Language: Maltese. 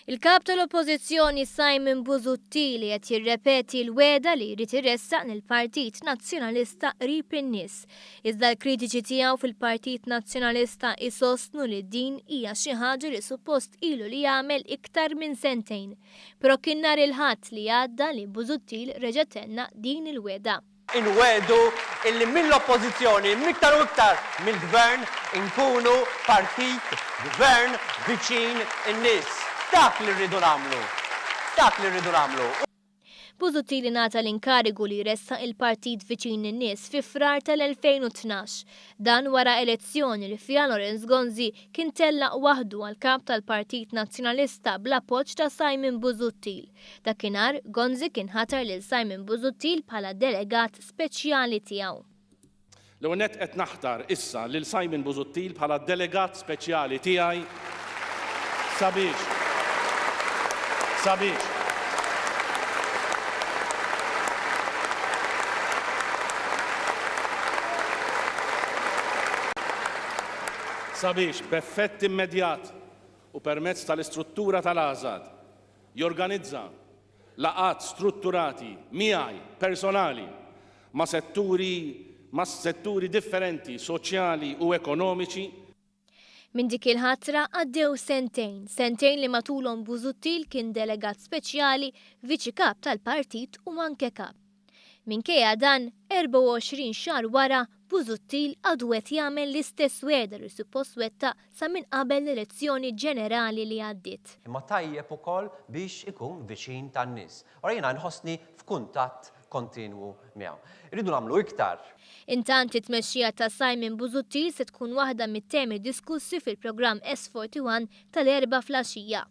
Il-kap tal-Oppożizzjoni Simon Busuttil qed jirrepeti l-weda li jrid iressaq lill-Partit Nazzjonalista qrib in-nies. Iżda l-kritiċi tiegħu fil-Partit Nazzjonalista isostnu li din hija xi ħaġa li suppost ilu li jagħmel iktar minn sentejn. Però kien nhar il-Ħadd li għadda li Busuttil reġa' tenna din il-weda. Inwedu illi mill-oppożizzjoni miktar u iktar mill-gvern inkunu partit gvern viċin in-nies. Dak li rridu nagħmlu. Dak li rridu nagħmlu. Busuttil ingħata l-inkarigu li jressaq il-Partit Viċin in-Nies fi frar tal-2012. Dan wara elezzjoni li fiha Lorenz Gonzi kien tellaq waħdu għal kap tal-Partit Nazzjonalista bl-appoġġ ta' Simon Busuttil. Dakinhar Gonzi kien ħatar lil Simon Busuttil bħala delegat speċjali tiegħu. L-ewwel nett qed naħtar issa lil Simon Busuttil bħala delegat speċjali tiegħi sabiex b'effett immedjat u permezz tal-istruttura tal-Għażad jorganizza laqgħat strutturati miegħi personali ma' setturi differenti soċjali u ekonomiċi. Minn dik il-ħatra għaddew sentejn li matulhom Busuttil kien delegat speċjali viċi kap tal-partit u anke kap. Minkejja dan 24 xahar wara Busuttil għadu qed jagħmel l-istess weda li suppost wettaq sa minn qabel l-elezzjoni ġenerali li għaddiet. Imma tajjeb ukoll biex ikun viċin tan-nies. Ora jiena nħossni f'kuntatt kontinwu miegħu. Irridu nagħmlu iktar. Intant it-tmexxija ta' Simon Busuttil se tkun waħda mit-temi diskussi fil-programm S41 tal-4 flaxija.